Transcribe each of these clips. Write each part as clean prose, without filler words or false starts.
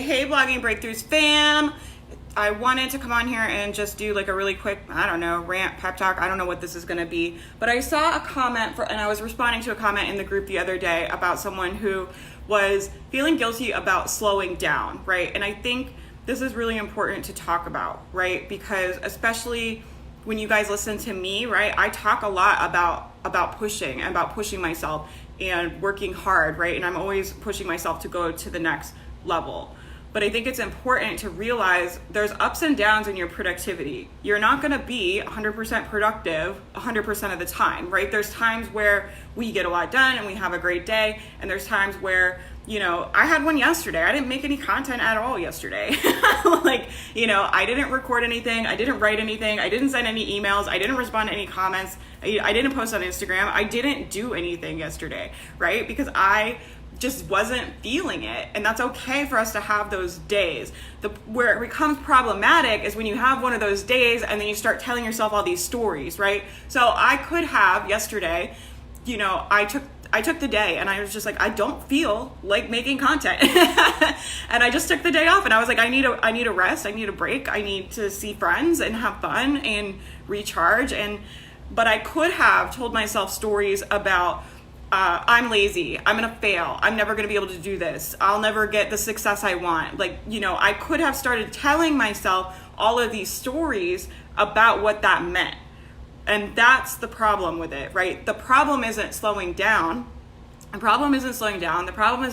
Hey, Blogging Breakthroughs fam. I wanted to come on here and just do like a really quick, rant, pep talk. I don't know what this is going to be, but I saw a comment and I was responding to a comment in the group the other day about someone who was feeling guilty about slowing down, right? And I think this is really important to talk about, right? Because especially when you guys listen to me, right? I talk a lot about pushing myself and working hard, right? And I'm always pushing myself to go to the next level. But I think it's important to realize there's ups and downs in your productivity. You're not gonna be 100% productive 100% of the time, right? There's times where we get a lot done and we have a great day, and there's times where, I had one yesterday. I didn't make any content at all yesterday. I didn't record anything. I didn't write anything. I didn't send any emails. I didn't respond to any comments. I didn't post on Instagram. I didn't do anything yesterday, right? Because I just wasn't feeling it. And that's okay for us to have those days. Where it becomes problematic is when you have one of those days and then you start telling yourself all these stories, right? So I could have yesterday, I took the day and I was just like, I don't feel like making content. And I just took the day off and I was like, I need a rest. I need a break. I need to see friends and have fun and recharge. But I could have told myself stories about, I'm lazy, I'm gonna fail, I'm never gonna be able to do this, I'll never get the success I want. I could have started telling myself all of these stories about what that meant. And that's the problem with it, right? The problem isn't slowing down. The problem is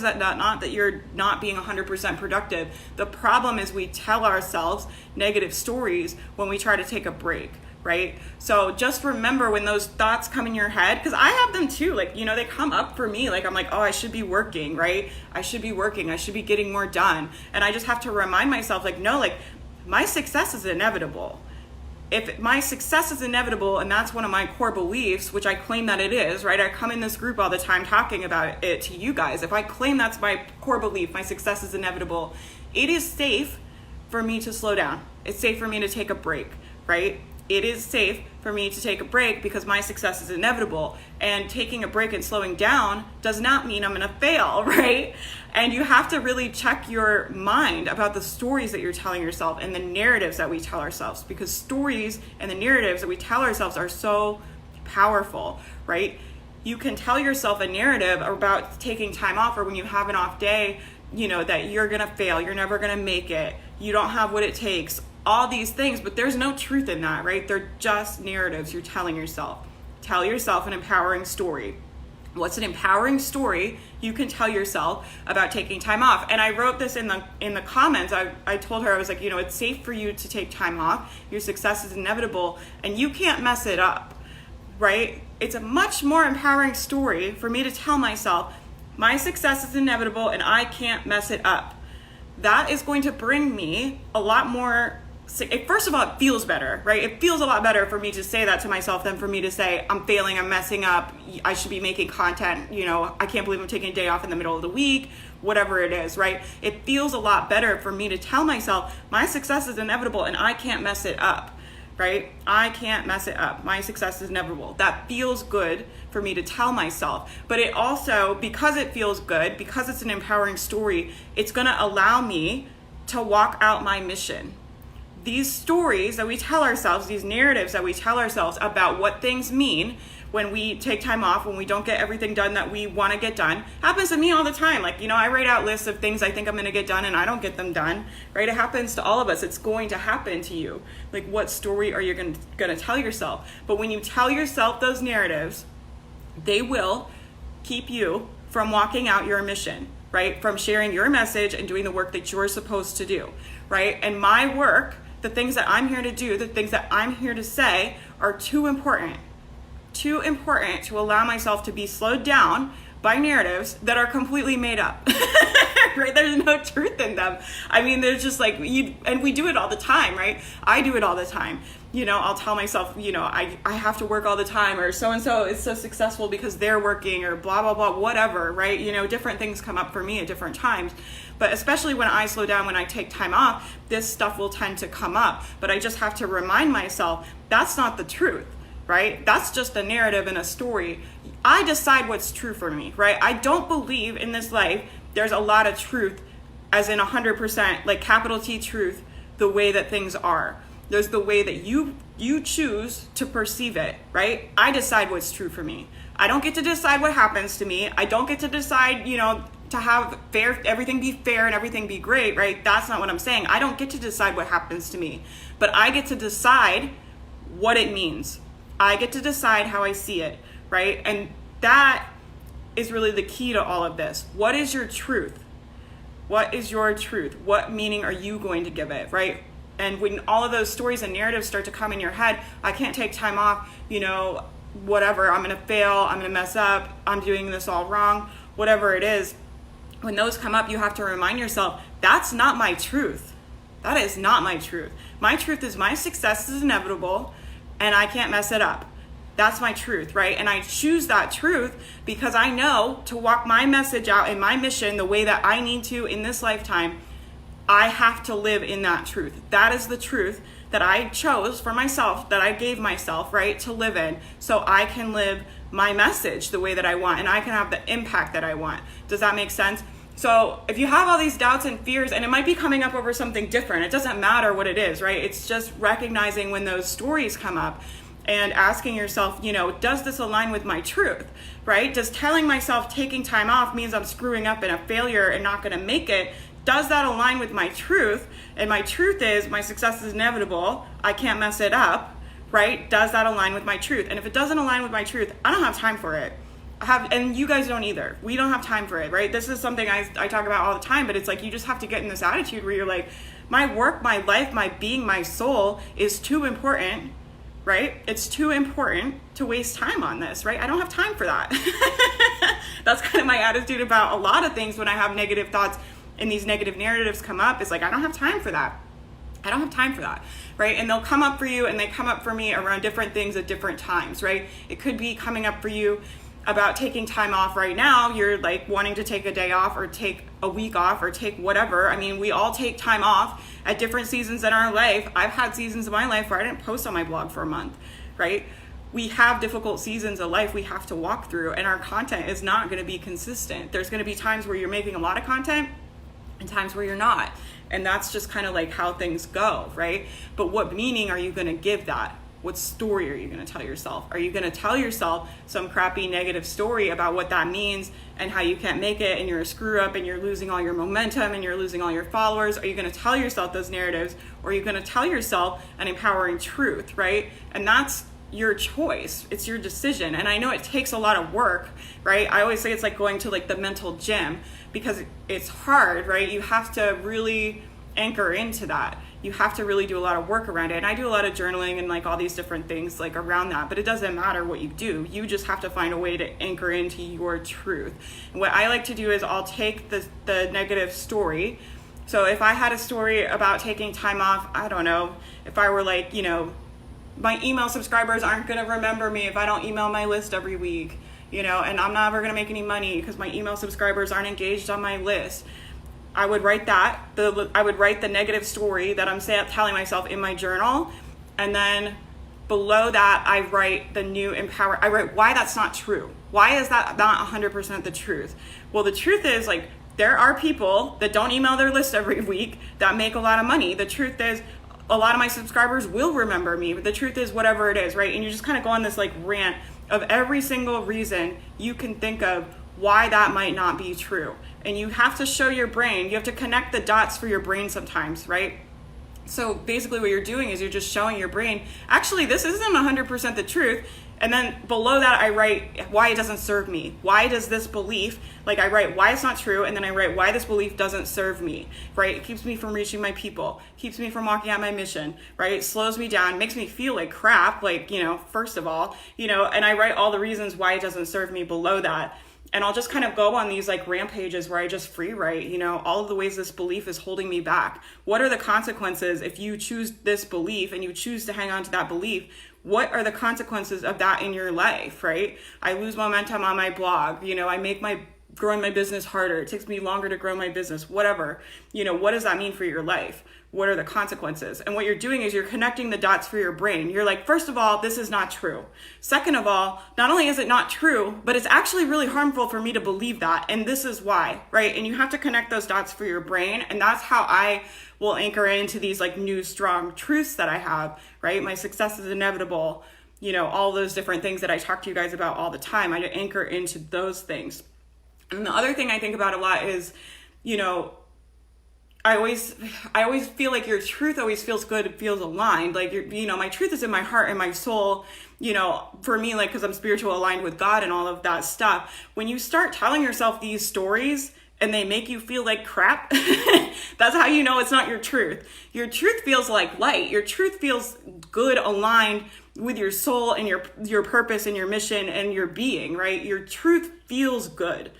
that not that you're not being 100% productive. The problem is we tell ourselves negative stories when we try to take a break, right? So just remember when those thoughts come in your head, because I have them too, they come up for me, I'm like, oh, I should be working, right? I should be working, I should be getting more done. And I just have to remind myself, my success is inevitable. If my success is inevitable, and that's one of my core beliefs, which I claim that it is, right? I come in this group all the time talking about it to you guys. If I claim that's my core belief, my success is inevitable, it is safe for me to slow down. It's safe for me to take a break, right? It is safe for me to take a break because my success is inevitable. And taking a break and slowing down does not mean I'm gonna fail, right? And you have to really check your mind about the stories that you're telling yourself and the narratives that we tell ourselves, because stories and the narratives that we tell ourselves are so powerful, right? You can tell yourself a narrative about taking time off, or when you have an off day, that you're gonna fail, you're never gonna make it, you don't have what it takes, all these things, but there's no truth in that, right? They're just narratives you're telling yourself. Tell yourself an empowering story. What's an empowering story you can tell yourself about taking time off? And I wrote this in the comments. I told her, I was like, it's safe for you to take time off. Your success is inevitable and you can't mess it up, right? It's a much more empowering story for me to tell myself, my success is inevitable and I can't mess it up. That is going to bring me a lot more. First of all, it feels better, right? It feels a lot better for me to say that to myself than for me to say, I'm failing, I'm messing up, I should be making content, I can't believe I'm taking a day off in the middle of the week, whatever it is, right? It feels a lot better for me to tell myself, my success is inevitable and I can't mess it up, right? I can't mess it up. My success is inevitable. That feels good for me to tell myself. But it also, because it feels good, because it's an empowering story, it's gonna allow me to walk out my mission. These stories that we tell ourselves, these narratives that we tell ourselves about what things mean when we take time off, when we don't get everything done that we want to get done, happens to me all the time. I write out lists of things I think I'm going to get done and I don't get them done, right? It happens to all of us. It's going to happen to you. What story are you going to tell yourself? But when you tell yourself those narratives, they will keep you from walking out your mission, right? From sharing your message and doing the work that you're supposed to do, right? And my work, the things that I'm here to do, the things that I'm here to say are too important to allow myself to be slowed down by narratives that are completely made up, right? There's no truth in them. There's just and we do it all the time, right? I do it all the time. I'll tell myself, I have to work all the time, or so-and-so is so successful because they're working, or blah, blah, blah, whatever, right? Different things come up for me at different times. But especially when I slow down, when I take time off, this stuff will tend to come up. But I just have to remind myself, that's not the truth, right? That's just a narrative and a story. I decide what's true for me, right? I don't believe in this life there's a lot of truth as in 100%, like capital T truth, the way that things are. There's the way that you choose to perceive it, right? I decide what's true for me. I don't get to decide what happens to me. I don't get to decide, to have everything be fair and everything be great, right? That's not what I'm saying. I don't get to decide what happens to me, but I get to decide what it means. I get to decide how I see it, right? And that is really the key to all of this. What is your truth? What is your truth? What meaning are you going to give it, right? And when all of those stories and narratives start to come in your head, I can't take time off, whatever, I'm going to fail, I'm going to mess up, I'm doing this all wrong, whatever it is. When those come up, you have to remind yourself, that's not my truth. That is not my truth. My truth is my success is inevitable and I can't mess it up. That's my truth, right? And I choose that truth because I know to walk my message out in my mission the way that I need to in this lifetime, I have to live in that truth. That is the truth that I chose for myself, that I gave myself, right, to live in, so I can live my message the way that I want and I can have the impact that I want. Does that make sense? So if you have all these doubts and fears, and it might be coming up over something different, it doesn't matter what it is, right? It's just recognizing when those stories come up and asking yourself, does this align with my truth, right? Does telling myself taking time off means I'm screwing up and a failure and not going to make it? Does that align with my truth? And my truth is my success is inevitable. I can't mess it up, right? Does that align with my truth? And if it doesn't align with my truth, I don't have time for it. And you guys don't either. We don't have time for it, right? This is something I talk about all the time, but it's like you just have to get in this attitude where you're like, my work, my life, my being, my soul is too important, right? It's too important to waste time on this, right? I don't have time for that. That's kind of my attitude about a lot of things when I have negative thoughts and these negative narratives come up. It's like, I don't have time for that. I don't have time for that, right? And they'll come up for you and they come up for me around different things at different times, right? It could be coming up for you about taking time off right now. You're like wanting to take a day off or take a week off or take whatever. I mean, we all take time off at different seasons in our life. I've had seasons of my life where I didn't post on my blog for a month, right? We have difficult seasons of life we have to walk through, and our content is not going to be consistent. There's going to be times where you're making a lot of content and times where you're not. And that's just kind of like how things go, right? But what meaning are you going to give that? What story are you going to tell yourself? Are you going to tell yourself some crappy negative story about what that means and how you can't make it and you're a screw up and you're losing all your momentum and you're losing all your followers? Are you going to tell yourself those narratives, or are you going to tell yourself an empowering truth, right? And that's your choice. It's your decision. And I know it takes a lot of work, right? I always say it's like going to like the mental gym because it's hard, right? You have to really anchor into that. You have to really do a lot of work around it. And I do a lot of journaling and like all these different things like around that, but it doesn't matter what you do. You just have to find a way to anchor into your truth. And what I like to do is I'll take the negative story. So if I had a story about taking time off, I don't know, if I were like, my email subscribers aren't going to remember me if I don't email my list every week, and I'm never going to make any money because my email subscribers aren't engaged on my list. I would write that. I would write the negative story that I'm telling myself in my journal. And then below that, I write the new I write why that's not true. Why is that not 100% the truth? Well, the truth is like, there are people that don't email their list every week that make a lot of money. The truth is a lot of my subscribers will remember me, but the truth is whatever it is, right? And you just kind of go on this like rant of every single reason you can think of why that might not be true. And you have to show your brain, you have to connect the dots for your brain sometimes, right? So basically what you're doing is you're just showing your brain, actually, this isn't 100% the truth. And then below that, I write why it doesn't serve me. Why does this belief, like I write why it's not true, and then I write why this belief doesn't serve me, right? It keeps me from reaching my people, keeps me from walking out my mission, right? It slows me down, makes me feel like crap, like, first of all, and I write all the reasons why it doesn't serve me below that. And I'll just kind of go on these like rampages where I just free write, all of the ways this belief is holding me back. What are the consequences if you choose this belief and you choose to hang on to that belief? What are the consequences of that in your life, right? I lose momentum on my blog. I make my growing my business harder. It takes me longer to grow my business, whatever. What does that mean for your life? What are the consequences? And what you're doing is you're connecting the dots for your brain. You're like, first of all, this is not true. Second of all, not only is it not true, but it's actually really harmful for me to believe that. And this is why, right? And you have to connect those dots for your brain. And that's how I will anchor into these like new strong truths that I have, right? My success is inevitable. All those different things that I talk to you guys about all the time. I anchor into those things. And the other thing I think about a lot is, I always feel like your truth always feels good. It feels aligned. Like, my truth is in my heart and my soul, for me, like, cause I'm spiritual aligned with God and all of that stuff. When you start telling yourself these stories and they make you feel like crap, that's how you know it's not your truth. Your truth feels like light. Your truth feels good, aligned with your soul and your purpose and your mission and your being, right? Your truth feels good.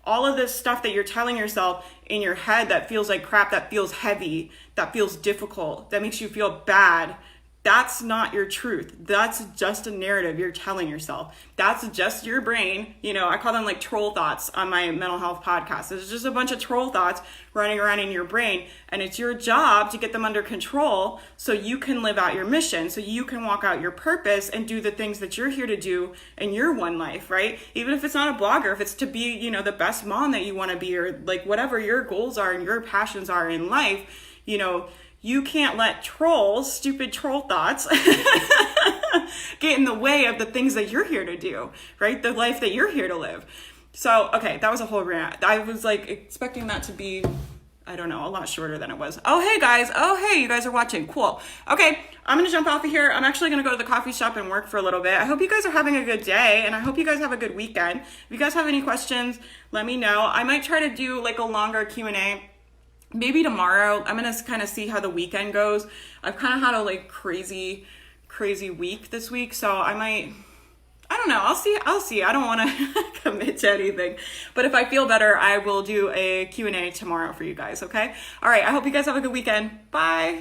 All of this stuff that you're telling yourself in your head that feels like crap, that feels heavy, that feels difficult, that makes you feel bad, that's not your truth. That's just a narrative you're telling yourself. That's just your brain. I call them like troll thoughts on my mental health podcast. It's just a bunch of troll thoughts running around in your brain. And it's your job to get them under control so you can live out your mission, so you can walk out your purpose and do the things that you're here to do in your one life, right? Even if it's not a blogger, if it's to be, the best mom that you want to be, or like whatever your goals are and your passions are in life, you can't let stupid troll thoughts, get in the way of the things that you're here to do, right? The life that you're here to live. So, okay, that was a whole rant. I was like expecting that to be, I don't know, a lot shorter than it was. Oh, hey guys. Oh, hey, you guys are watching. Cool. Okay, I'm going to jump off of here. I'm actually going to go to the coffee shop and work for a little bit. I hope you guys are having a good day, and I hope you guys have a good weekend. If you guys have any questions, let me know. I might try to do like a longer Q&A. Maybe tomorrow. I'm going to kind of see how the weekend goes. I've kind of had a like crazy week this week. So I don't know. I'll see. I don't want to commit to anything, but if I feel better, I will do a Q&A tomorrow for you guys. Okay. All right. I hope you guys have a good weekend. Bye.